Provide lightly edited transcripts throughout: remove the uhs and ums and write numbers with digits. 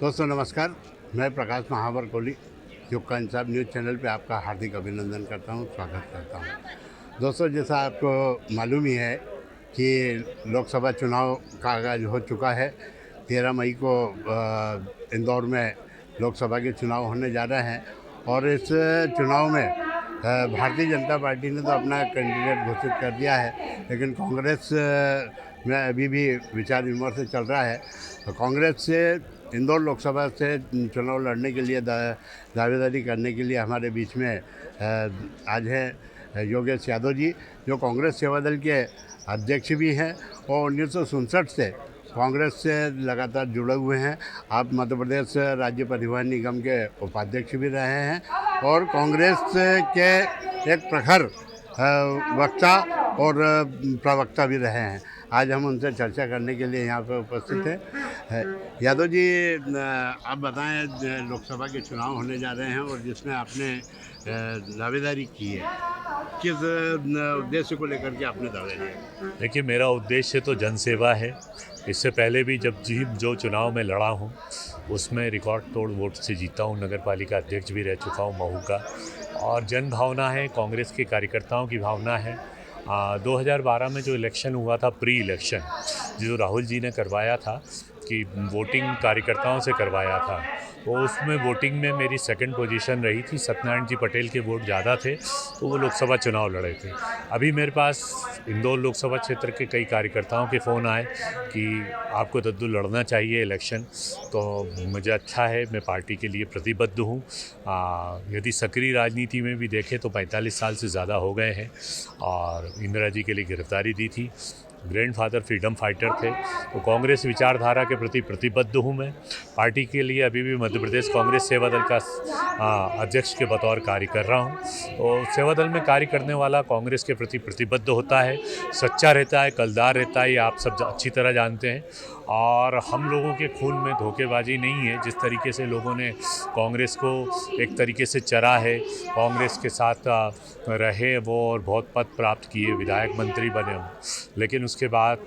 दोस्तों नमस्कार, मैं प्रकाश महावर कोहली योग का इंसाफ न्यूज़ चैनल पे आपका हार्दिक अभिनंदन करता हूँ, स्वागत करता हूँ। दोस्तों जैसा आपको मालूम ही है कि लोकसभा चुनाव का आगाज़ हो चुका है। 13 मई को इंदौर में लोकसभा के चुनाव होने जा रहे हैं और इस चुनाव में भारतीय जनता पार्टी ने तो अपना कैंडिडेट घोषित कर दिया है, लेकिन कांग्रेस में अभी भी विचार विमर्श चल रहा है। तो कांग्रेस से इंदौर लोकसभा से चुनाव लड़ने के लिए दावेदारी करने के लिए हमारे बीच में आज हैं योगेश यादव जी, जो कांग्रेस सेवा दल के अध्यक्ष भी हैं और 1967 से कांग्रेस से लगातार जुड़े हुए हैं। आप मध्य प्रदेश राज्य परिवहन निगम के उपाध्यक्ष भी रहे हैं और कांग्रेस के एक प्रखर वक्ता और प्रवक्ता भी रहे हैं। आज हम उनसे चर्चा करने के लिए यहाँ पर उपस्थित हैं। यादव जी, आप बताएं, लोकसभा के चुनाव होने जा रहे हैं और जिसमें आपने दावेदारी की है, किस उद्देश्य को लेकर के आपने दावेदारी की? देखिए, मेरा उद्देश्य तो जनसेवा है। इससे पहले भी जो चुनाव में लड़ा हूँ उसमें रिकॉर्ड तोड़ वोट से जीता हूँ। नगर पालिका अध्यक्ष भी रह चुका हूँ महू का। और जन भावना है, कांग्रेस के कार्यकर्ताओं की भावना है। 2012 में जो इलेक्शन हुआ था, प्री इलेक्शन जो राहुल जी ने करवाया था कि वोटिंग कार्यकर्ताओं से करवाया था, तो उसमें वोटिंग में मेरी सेकंड पोजीशन रही थी। सत्यनारायण जी पटेल के वोट ज़्यादा थे तो वो लोकसभा चुनाव लड़े थे। अभी मेरे पास इंदौर लोकसभा क्षेत्र के कई कार्यकर्ताओं के फ़ोन आए कि आपको दद्दू लड़ना चाहिए इलेक्शन, तो मुझे अच्छा है, मैं पार्टी के लिए प्रतिबद्ध हूँ। यदि सक्रिय राजनीति में भी देखें तो 45 साल से ज़्यादा हो गए हैं और इंदिरा जी के लिए गिरफ्तारी दी थी। ग्रैंडफादर फ्रीडम फाइटर थे, तो कांग्रेस विचारधारा के प्रति प्रतिबद्ध हूँ मैं। पार्टी के लिए अभी भी मध्य प्रदेश कांग्रेस सेवा दल का अध्यक्ष के बतौर कार्य कर रहा हूँ। तो सेवा दल में कार्य करने वाला कांग्रेस के प्रति प्रतिबद्ध होता है, सच्चा रहता है, कलदार रहता है, ये आप सब अच्छी तरह जानते हैं। और हम लोगों के खून में धोखेबाजी नहीं है। जिस तरीके से लोगों ने कांग्रेस को एक तरीके से चरा है, कांग्रेस के साथ रहे वो और बहुत पद प्राप्त किए, विधायक मंत्री बने, लेकिन उसके बाद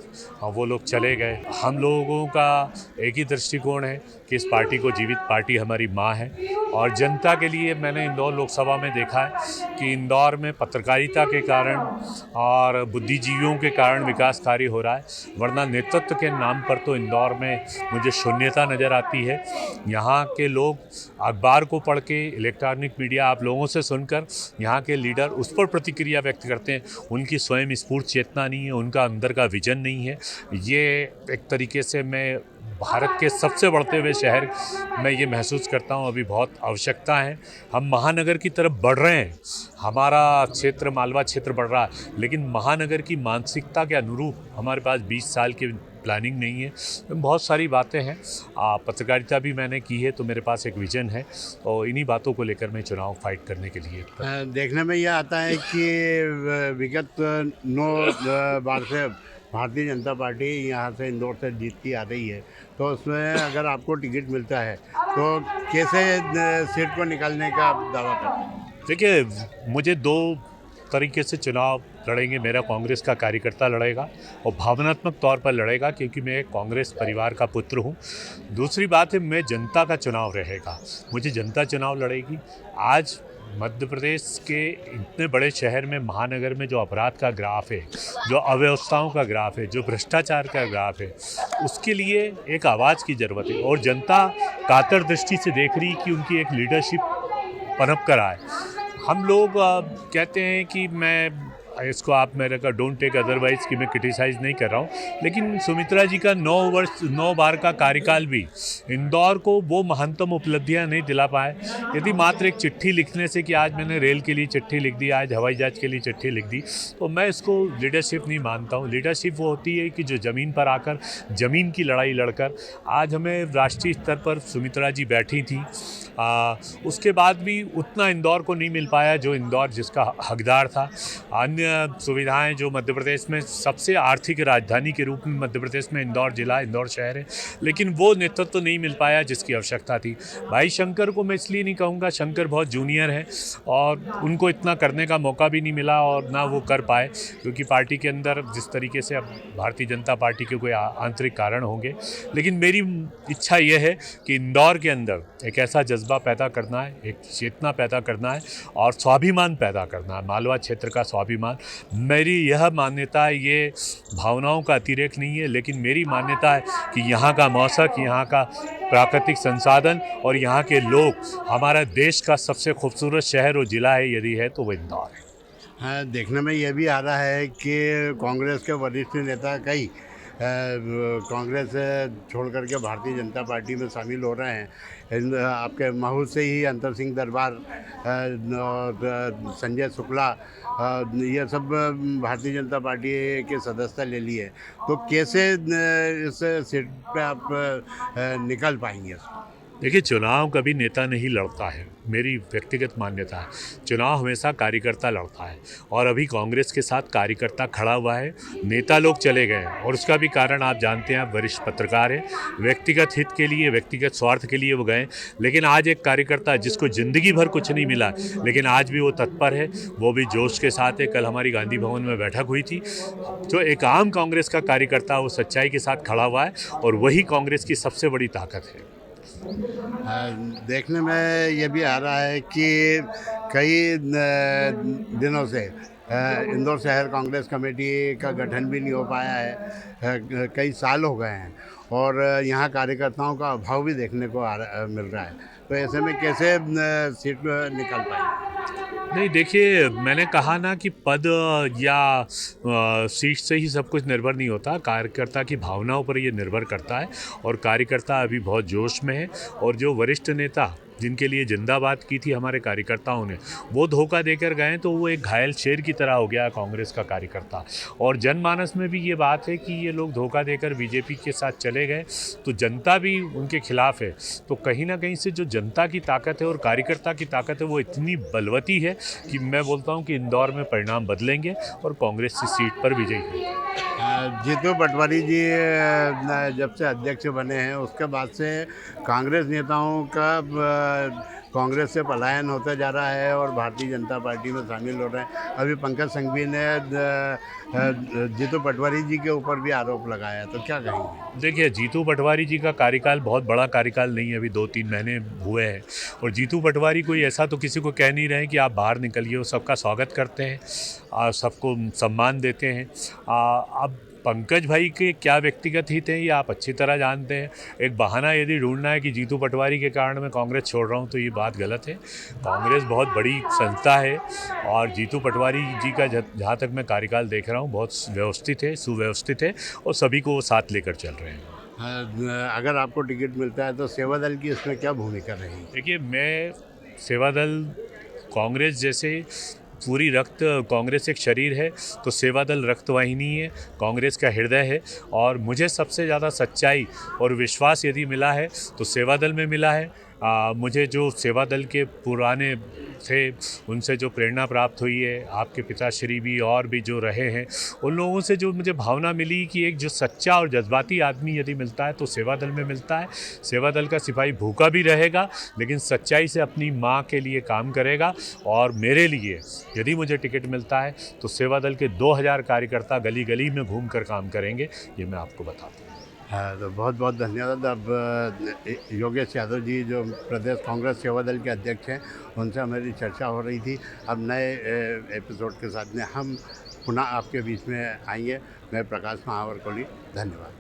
वो लोग चले गए। हम लोगों का एक ही दृष्टिकोण है कि इस पार्टी को जीवित, पार्टी हमारी माँ है और जनता के लिए। मैंने इंदौर लोकसभा में देखा है कि इंदौर में पत्रकारिता के कारण और बुद्धिजीवियों के कारण विकास कार्य हो रहा है, वरना नेतृत्व के नाम पर तो इंदौर में मुझे शून्यता नज़र आती है। यहाँ के लोग अखबार को पढ़ के, इलेक्ट्रॉनिक मीडिया आप लोगों से सुनकर यहाँ के लीडर उस पर प्रतिक्रिया व्यक्त करते हैं। उनकी स्वयं स्फूर्त चेतना नहीं है, उनका अंदर का विजन नहीं है। ये एक तरीके से मैं भारत के सबसे बढ़ते हुए शहर में ये महसूस करता हूँ अभी बहुत आवश्यकता है। हम महानगर की तरफ बढ़ रहे हैं, हमारा क्षेत्र मालवा क्षेत्र बढ़ रहा है, लेकिन महानगर की मानसिकता के अनुरूप हमारे पास 20 साल की प्लानिंग नहीं है। बहुत सारी बातें हैं। पत्रकारिता भी मैंने की है, तो मेरे पास एक विजन है और इन्हीं बातों को लेकर मैं चुनाव फाइट करने के लिए देखने में यह आता है कि विगत 9 बार से भारतीय जनता पार्टी यहाँ से इंदौर से जीतती आ रही है, तो उसमें अगर आपको टिकट मिलता है तो कैसे सीट को निकालने का दावा करते हैं? देखिए, मुझे 2 तरीके से चुनाव लड़ेंगे। मेरा कांग्रेस का कार्यकर्ता लड़ेगा और भावनात्मक तौर पर लड़ेगा, क्योंकि मैं कांग्रेस परिवार का पुत्र हूँ। दूसरी बात है, मैं जनता का चुनाव रहेगा, मुझे जनता चुनाव लड़ेगी। आज मध्य प्रदेश के इतने बड़े शहर में, महानगर में जो अपराध का ग्राफ है, जो अव्यवस्थाओं का ग्राफ है, जो भ्रष्टाचार का ग्राफ है, उसके लिए एक आवाज़ की ज़रूरत है और जनता कातर दृष्टि से देख रही कि उनकी एक लीडरशिप पनप कर आए। हम लोग कहते हैं कि मैं इसको, आप मेरे का डोंट टेक अदरवाइज कि मैं क्रिटिसाइज़ नहीं कर रहा हूँ, लेकिन सुमित्रा जी का 9 बार का कार्यकाल भी इंदौर को वो महत्तम उपलब्धियाँ नहीं दिला पाए। यदि मात्र एक चिट्ठी लिखने से कि आज मैंने रेल के लिए चिट्ठी लिख दी, आज हवाई जहाज़ के लिए चिट्ठी लिख दी, तो मैं इसको लीडरशिप नहीं मानता हूँ। लीडरशिप वो होती है कि जो ज़मीन पर आकर ज़मीन की लड़ाई लड़कर, आज हमें राष्ट्रीय स्तर पर सुमित्रा जी बैठी थी, उसके बाद भी उतना इंदौर को नहीं मिल पाया जो इंदौर जिसका हकदार था। अन्य सुविधाएं जो मध्य प्रदेश में सबसे आर्थिक राजधानी के रूप में मध्य प्रदेश में इंदौर जिला, इंदौर शहर है, लेकिन वो नेतृत्व तो नहीं मिल पाया जिसकी आवश्यकता थी। भाई शंकर को मैं इसलिए नहीं कहूँगा, शंकर बहुत जूनियर है और उनको इतना करने का मौका भी नहीं मिला और ना वो कर पाए, क्योंकि पार्टी के अंदर जिस तरीके से अब भारतीय जनता पार्टी के कोई आंतरिक कारण होंगे। लेकिन मेरी इच्छा ये है कि इंदौर के अंदर एक ऐसा जज्बा पैदा करना है, एक चेतना पैदा करना है और स्वाभिमान पैदा करना है, मालवा क्षेत्र का स्वाभिमान। मेरी यह मान्यता है, ये भावनाओं का अतिरेक नहीं है, लेकिन मेरी मान्यता है कि यहाँ का मौसम, यहाँ का प्राकृतिक संसाधन और यहाँ के लोग, हमारा देश का सबसे खूबसूरत शहर और ज़िला है यदि है तो वो इंदौर है। हाँ, देखने में ये भी आ रहा है कि कांग्रेस के वरिष्ठ नेता कई कांग्रेस छोड़ करके भारतीय जनता पार्टी में शामिल हो रहे हैं। आपके महू से ही अंतर सिंह दरबार और संजय शुक्ला, ये सब भारतीय जनता पार्टी के सदस्यता ले लिए। तो कैसे इस सीट पे आप निकल पाएंगे? देखिए, चुनाव कभी नेता नहीं लड़ता है, मेरी व्यक्तिगत मान्यता है। चुनाव हमेशा कार्यकर्ता लड़ता है और अभी कांग्रेस के साथ कार्यकर्ता खड़ा हुआ है, नेता लोग चले गए हैं और उसका भी कारण आप जानते हैं, आप वरिष्ठ पत्रकार हैं, व्यक्तिगत हित के लिए, व्यक्तिगत स्वार्थ के लिए वो गए। लेकिन आज एक कार्यकर्ता जिसको ज़िंदगी भर कुछ नहीं मिला, लेकिन आज भी वो तत्पर है, वो भी जोश के साथ है। कल हमारी गांधी भवन में बैठक हुई थी, जो एक आम कांग्रेस का कार्यकर्ता वो सच्चाई के साथ खड़ा हुआ है और वही कांग्रेस की सबसे बड़ी ताकत है। देखने में ये भी आ रहा है कि कई दिनों से इंदौर शहर कांग्रेस कमेटी का गठन भी नहीं हो पाया है, कई साल हो गए हैं और यहाँ कार्यकर्ताओं का अभाव भी देखने को मिल रहा है। तो ऐसे में कैसे सीट निकल पाएंगे? नहीं, देखिए, मैंने कहा ना कि पद या सीट से ही सब कुछ निर्भर नहीं होता, कार्यकर्ता की भावनाओं पर ये निर्भर करता है और कार्यकर्ता अभी बहुत जोश में है। और जो वरिष्ठ नेता जिनके लिए जिंदाबाद की थी हमारे कार्यकर्ताओं ने, वो धोखा देकर गए, तो वो एक घायल शेर की तरह हो गया कांग्रेस का कार्यकर्ता। और जनमानस में भी ये बात है कि ये लोग धोखा देकर बीजेपी के साथ चले गए, तो जनता भी उनके खिलाफ है। तो कहीं ना कहीं से जो जनता की ताकत है और कार्यकर्ता की ताकत है वो इतनी बलवती है कि मैं बोलता हूँ कि इंदौर में परिणाम बदलेंगे और कांग्रेस की सीट पर विजयी होगी। जीतू पटवारी जी जब से अध्यक्ष बने हैं उसके बाद से कांग्रेस नेताओं का कांग्रेस से पलायन होता जा रहा है और भारतीय जनता पार्टी में शामिल हो रहे हैं। अभी पंकज संघवी ने जीतू पटवारी जी के ऊपर भी आरोप लगाया, तो क्या कहेंगे? देखिए, जीतू पटवारी जी का कार्यकाल बहुत बड़ा कार्यकाल नहीं है, अभी 2-3 महीने हुए हैं और जीतू पटवारी कोई ऐसा तो किसी को कह नहीं रहे कि आप बाहर निकलिए, वो सबका स्वागत करते हैं, सबको सम्मान देते हैं। अब पंकज भाई के क्या व्यक्तिगत हित हैं ये आप अच्छी तरह जानते हैं। एक बहाना यदि ढूंढना है कि जीतू पटवारी के कारण मैं कांग्रेस छोड़ रहा हूं, तो ये बात गलत है। कांग्रेस बहुत बड़ी संस्था है और जीतू पटवारी जी का जहाँ तक मैं कार्यकाल देख रहा हूँ बहुत व्यवस्थित है, सुव्यवस्थित है और सभी को वो साथ लेकर चल रहे हैं। अगर आपको टिकट मिलता है तो सेवा दल की इसमें क्या भूमिका रहेगी? देखिए, मैं सेवा दल, कांग्रेस जैसे पूरी रक्त, कांग्रेस एक शरीर है तो सेवा दल रक्तवाहिनी है, कांग्रेस का हृदय है। और मुझे सबसे ज़्यादा सच्चाई और विश्वास यदि मिला है तो सेवा दल में मिला है। मुझे जो सेवा दल के पुराने थे उनसे जो प्रेरणा प्राप्त हुई है, आपके पिताश्री भी और भी जो रहे हैं, उन लोगों से जो मुझे भावना मिली कि एक जो सच्चा और जज्बाती आदमी यदि मिलता है तो सेवा दल में मिलता है। सेवा दल का सिपाही भूखा भी रहेगा लेकिन सच्चाई से अपनी माँ के लिए काम करेगा। और मेरे लिए यदि मुझे टिकट मिलता है तो सेवा दल के 2000 कार्यकर्ता गली गली में घूम कर काम करेंगे, ये मैं आपको बताता हूँ। हाँ, तो बहुत बहुत धन्यवाद। अब योगेश यादव जी जो प्रदेश कांग्रेस सेवा दल के अध्यक्ष हैं, उनसे हमारी चर्चा हो रही थी। अब नए एपिसोड के साथ में हम पुनः आपके बीच में आएंगे। मैं प्रकाश महावर कोहली, धन्यवाद।